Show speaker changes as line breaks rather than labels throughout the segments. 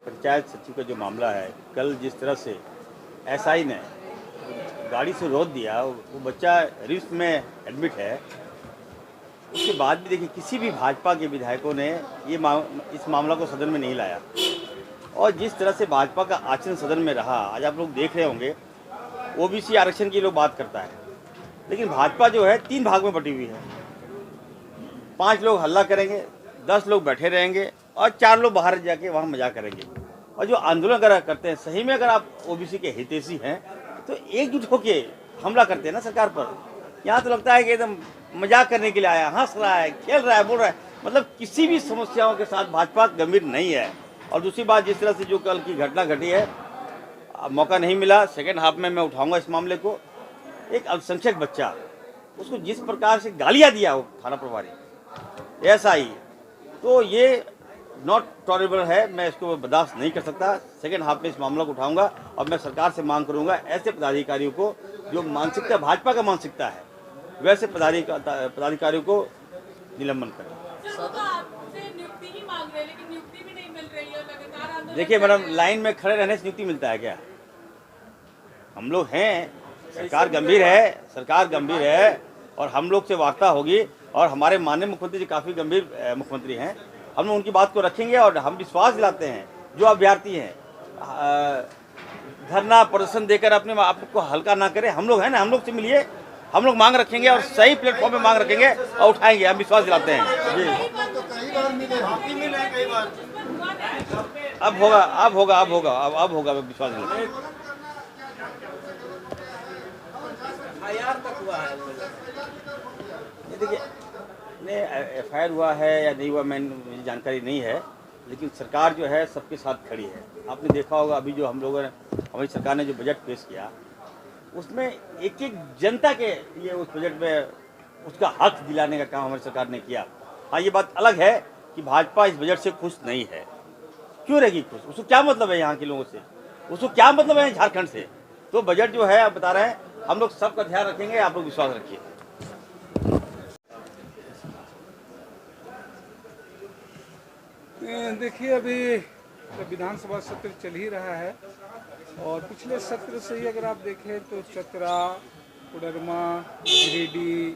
पंचायत सचिव का जो मामला है, कल जिस तरह से एसआई ने गाड़ी से रोक दिया, वो बच्चा रिम्स में एडमिट है। उसके बाद भी देखिए किसी भी भाजपा के विधायकों ने इस मामला को सदन में नहीं लाया। और जिस तरह से भाजपा का आचरण सदन में रहा, आज आप लोग देख रहे होंगे, ओबीसी आरक्षण की लोग बात करता है, लेकिन भाजपा जो है 3 भाग में बटी हुई है। 5 लोग हल्ला करेंगे, 10 लोग बैठे रहेंगे और 4 लोग बाहर जाके वहाँ मजाक करेंगे। और जो आंदोलन अगर करते हैं, सही में अगर आप ओबीसी के हितैषी हैं तो एकजुट होके हमला करते हैं ना सरकार पर। यहाँ तो लगता है कि एकदम मजाक करने के लिए आया, हंस रहा है, खेल रहा है, बोल रहा है, मतलब किसी भी समस्याओं के साथ भाजपा गंभीर नहीं है। और दूसरी बात, जिस तरह से जो कल की घटना घटी है, मौका नहीं मिला, सेकेंड हाफ में मैं उठाऊंगा इस मामले को। एक अल्पसंख्यक बच्चा, उसको जिस प्रकार से गालियाँ दिया वो थाना प्रभारी एसआई, तो ये नॉट टॉलरेबल है। मैं इसको बर्दाश्त नहीं कर सकता। सेकेंड हाफ में इस मामला को उठाऊंगा और मैं सरकार से मांग करूंगा, ऐसे पदाधिकारियों को जो मानसिकता भाजपा का मानसिकता है, वैसे पदाधिकारियों को निलंबन करें। देखिए मैडम, लाइन में खड़े रहने से नियुक्ति मिलता है क्या? हम लोग हैं, सरकार गंभीर है और हम लोग से वार्ता होगी। और हमारे माननीय मुख्यमंत्री जी काफ़ी गंभीर मुख्यमंत्री हैं। हम लोग उनकी बात को रखेंगे और हम विश्वास दिलाते हैं जो अभ्यर्थी हैं धरना प्रदर्शन देकर अपने आप को हल्का ना करें। हम लोग हैं ना, हम लोग से मिलिए, हम लोग मांग रखेंगे और सही प्लेटफॉर्म पे मांग रखेंगे और उठाएंगे, हम विश्वास दिलाते हैं जी। अब होगा विश्वास दिलाते हैं। देखिए, एफआईआर हुआ है या नहीं हुआ, मुझे जानकारी नहीं है, लेकिन सरकार जो है सबके साथ खड़ी है। आपने देखा होगा अभी जो हमारी सरकार ने जो बजट पेश किया, उसमें एक एक जनता के लिए उस बजट में उसका हक दिलाने का काम हमारी सरकार ने किया। हाँ, ये बात अलग है कि भाजपा इस बजट से खुश नहीं है। क्यों रहेगी खुश? उसको क्या मतलब है यहाँ के लोगों से, उसको क्या मतलब है झारखंड से? तो बजट जो है, आप बता रहे हैं, हम लोग सबका ध्यान रखेंगे, आप लोग विश्वास रखिए।
देखिए, अभी तो विधानसभा सत्र चल ही रहा है और पिछले सत्र से ही अगर आप देखें तो चतरा, कोडरमा, गिरिडीह,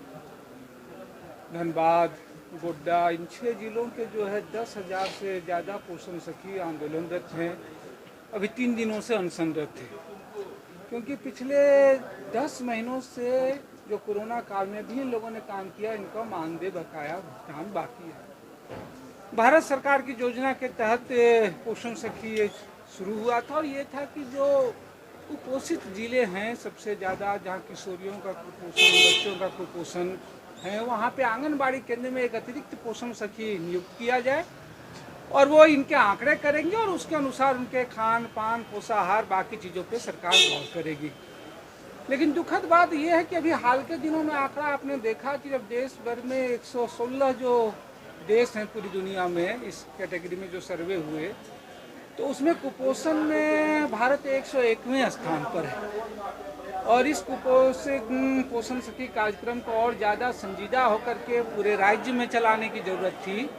धनबाद, गोड्डा, इन 6 जिलों के जो है 10,000 से ज़्यादा पोषण सखी आंदोलनरत हैं। अभी 3 दिनों से अनशनरत थे, क्योंकि पिछले 10 महीनों से जो कोरोना काल में भी इन लोगों ने काम किया, इनका मानदेय बकाया भुगतान बाकी है। भारत सरकार की योजना के तहत पोषण सखी शुरू हुआ था और ये था कि जो कुपोषित जिले हैं सबसे ज़्यादा, जहाँ किशोरियों का कुपोषण, बच्चों का कुपोषण है, वहाँ पे आंगनबाड़ी केंद्र में एक अतिरिक्त पोषण सखी नियुक्त किया जाए और वो इनके आंकड़े करेंगे और उसके अनुसार उनके खान पान, पोषाहार, बाकी चीज़ों पे सरकार गौर करेगी। लेकिन दुखद बात यह है कि अभी हाल के दिनों में आंकड़ा आपने देखा कि जब देश भर में 116 जो देश हैं पूरी दुनिया में इस कैटेगरी में जो सर्वे हुए, तो उसमें कुपोषण में भारत 101वें स्थान पर है। और इस पोषण सखी कार्यक्रम को और ज़्यादा संजीदा होकर के पूरे राज्य में चलाने की ज़रूरत थी।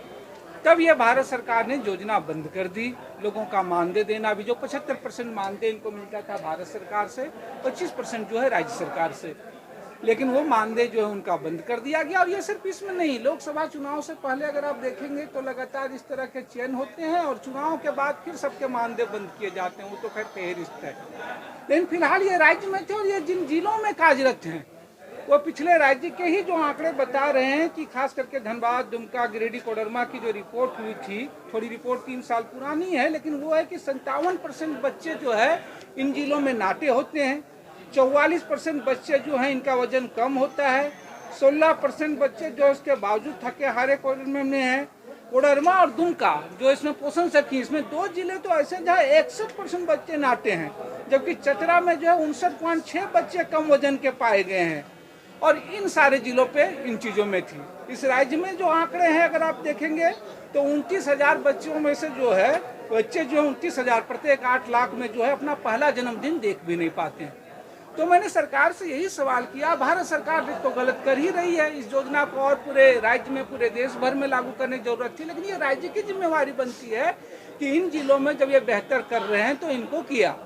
तब ये भारत सरकार ने योजना बंद कर दी। लोगों का मानदेय देना, अभी जो 75% मानदेय इनको मिलता था भारत सरकार से, 25% जो है राज्य सरकार से, लेकिन वो मानदेय जो है उनका बंद कर दिया गया। और ये सिर्फ इसमें नहीं, लोकसभा चुनाव से पहले अगर आप देखेंगे तो लगातार इस तरह के चयन होते हैं और चुनाव के बाद फिर सबके मानदेय बंद किए जाते हैं। वो तो खैर फेहरिस्त है, लेकिन फिलहाल ये राज्य में थे और ये जिन जिलों में कार्यरत हैं वो पिछले राज्य के ही जो आंकड़े बता रहे हैं कि खास करके धनबाद, दुमका, गिरिडीह, कोडरमा की जो रिपोर्ट हुई थी, थोड़ी रिपोर्ट 3 साल पुरानी है, लेकिन वो है कि 57% बच्चे जो है इन जिलों में नाटे होते हैं, 44% बच्चे जो हैं इनका वजन कम होता है, 16% बच्चे जो इसके बावजूद थके हारे कोडरमा में हैं। कोडरमा और दुमका जो इसमें पोषण सखी, इसमें 2 जिले तो ऐसे जहाँ 61% बच्चे नाटे हैं, जबकि चतरा में जो है 59.6 बच्चे कम वजन के पाए गए हैं। और इन सारे जिलों पे इन चीज़ों में थी। इस राज्य में जो आंकड़े हैं अगर आप देखेंगे तो 29,000 बच्चों में से जो है बच्चे जो 29,000 प्रत्येक 8 लाख में जो है अपना पहला जन्मदिन देख भी नहीं पाते हैं। तो मैंने सरकार से यही सवाल किया, भारत सरकार तो गलत कर ही रही है, इस योजना को और पूरे राज्य में, पूरे देश भर में लागू करने की जरूरत थी, लेकिन ये राज्य की जिम्मेवारी बनती है 3 जिलों में जब ये बेहतर कर रहे हैं तो इनको किया।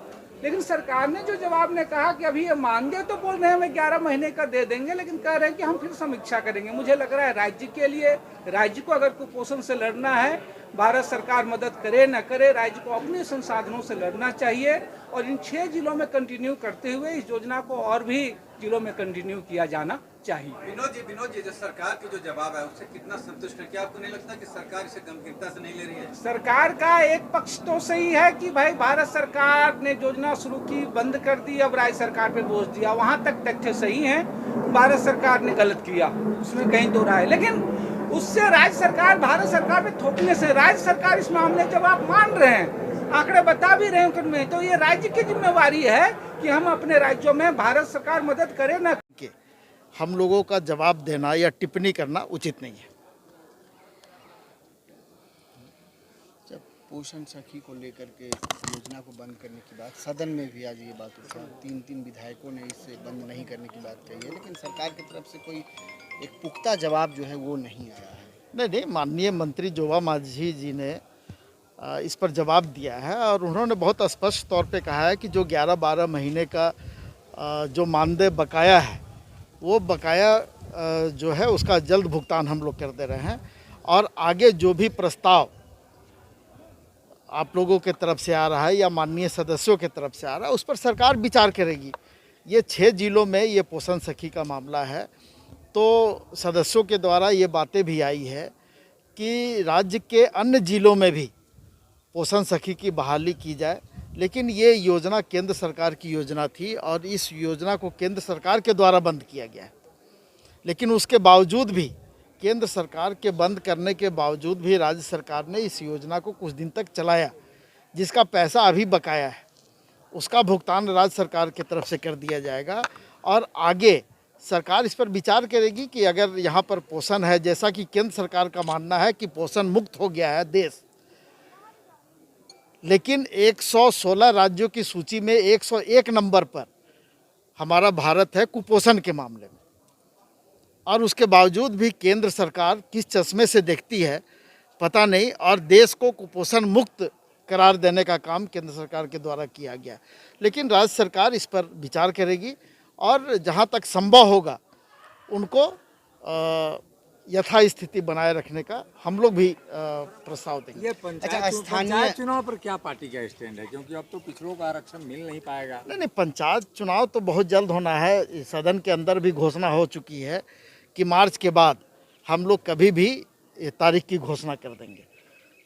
लेकिन सरकार ने जो जवाब ने कहा कि अभी ये मानदेय तो बोल रहे हैं हमें 11 महीने का दे देंगे, लेकिन कह रहे हैं कि हम फिर समीक्षा करेंगे। मुझे लग रहा है राज्य के लिए, राज्य को अगर कुपोषण से लड़ना है, भारत सरकार मदद करे न करे, राज्य को अपने संसाधनों से लड़ना चाहिए और इन 6 जिलों में कंटिन्यू करते हुए इस योजना को और भी जिलों में कंटिन्यू किया जाना चाहिए।
विनोद जी, जो सरकार की जो जवाब है उससे कितना संतुष्ट है? क्या आपको नहीं लगता कि सरकार इसे गंभीरता से नहीं ले रही है?
सरकार का एक पक्ष तो सही है कि भाई भारत सरकार ने योजना शुरू की, बंद कर दी, अब राज्य सरकार पे दोष दिया, वहां तक तथ्य सही है। भारत सरकार ने गलत किया, उसमें कहीं दो राय, लेकिन उससे राज्य सरकार भारत सरकार पे थोपने से राज्य सरकार इस मामले जब आप मान रहे हैं, आंकड़े बता भी रहे हैं उनमें, तो ये राज्य की जिम्मेवारी है कि हम अपने राज्यों में भारत सरकार मदद करे न
के हम लोगों का जवाब देना या टिप्पणी करना उचित नहीं है।
जब पोषण सखी को लेकर के योजना को बंद करने की बात सदन में भी आज ये बात उठा, 3 विधायकों ने इसे बंद नहीं करने की बात कही है, लेकिन सरकार की तरफ से कोई एक पुख्ता जवाब जो है वो नहीं आया है।
नहीं, माननीय मंत्री जोवा मांझी जी ने इस पर जवाब दिया है और उन्होंने बहुत स्पष्ट तौर पे कहा है कि जो 11-12 महीने का जो मानदेय बकाया है, वो बकाया जो है उसका जल्द भुगतान हम लोग कर दे रहे हैं और आगे जो भी प्रस्ताव आप लोगों के तरफ से आ रहा है या माननीय सदस्यों के तरफ से आ रहा है, उस पर सरकार विचार करेगी। ये 6 जिलों में ये पोषण सखी का मामला है, तो सदस्यों के द्वारा ये बातें भी आई है कि राज्य के अन्य जिलों में भी पोषण सखी की बहाली की जाए, लेकिन ये योजना केंद्र सरकार की योजना थी और इस योजना को केंद्र सरकार के द्वारा बंद किया गया है। लेकिन उसके बावजूद भी, केंद्र सरकार के बंद करने के बावजूद भी राज्य सरकार ने इस योजना को कुछ दिन तक चलाया, जिसका पैसा अभी बकाया है, उसका भुगतान राज्य सरकार की तरफ से कर दिया जाएगा और आगे सरकार इस पर विचार करेगी कि अगर यहाँ पर पोषण है, जैसा कि केंद्र सरकार का मानना है कि पोषण मुक्त हो गया है देश, लेकिन 116 राज्यों की सूची में 101 नंबर पर हमारा भारत है कुपोषण के मामले में, और उसके बावजूद भी केंद्र सरकार किस चश्मे से देखती है पता नहीं, और देश को कुपोषण मुक्त करार देने का काम केंद्र सरकार के द्वारा किया गया। लेकिन राज्य सरकार इस पर विचार करेगी और जहां तक संभव होगा उनको यथास्थिति बनाए रखने का हम लोग भी प्रस्ताव देंगे।
ये पंचायत चुनाव पर क्या पार्टी का स्टैंड है, क्योंकि अब तो पिछड़ों का आरक्षण मिल नहीं पाएगा?
नहीं, पंचायत चुनाव तो बहुत जल्द होना है। सदन के अंदर भी घोषणा हो चुकी है कि मार्च के बाद हम लोग कभी भी तारीख की घोषणा कर देंगे,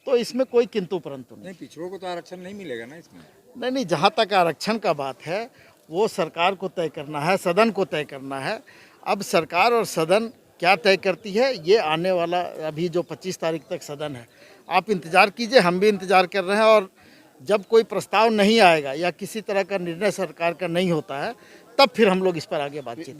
तो इसमें कोई किंतु परंतु नहीं।
पिछड़ों को तो आरक्षण नहीं मिलेगा ना इसमें?
नहीं, जहाँ तक आरक्षण का बात है वो सरकार को तय करना है, सदन को तय करना है। अब सरकार और सदन क्या तय करती है, ये आने वाला अभी जो 25 तारीख तक सदन है, आप इंतज़ार कीजिए, हम भी इंतज़ार कर रहे हैं। और जब कोई प्रस्ताव नहीं आएगा या किसी तरह का निर्णय सरकार का नहीं होता है, तब फिर हम लोग इस पर आगे बातचीत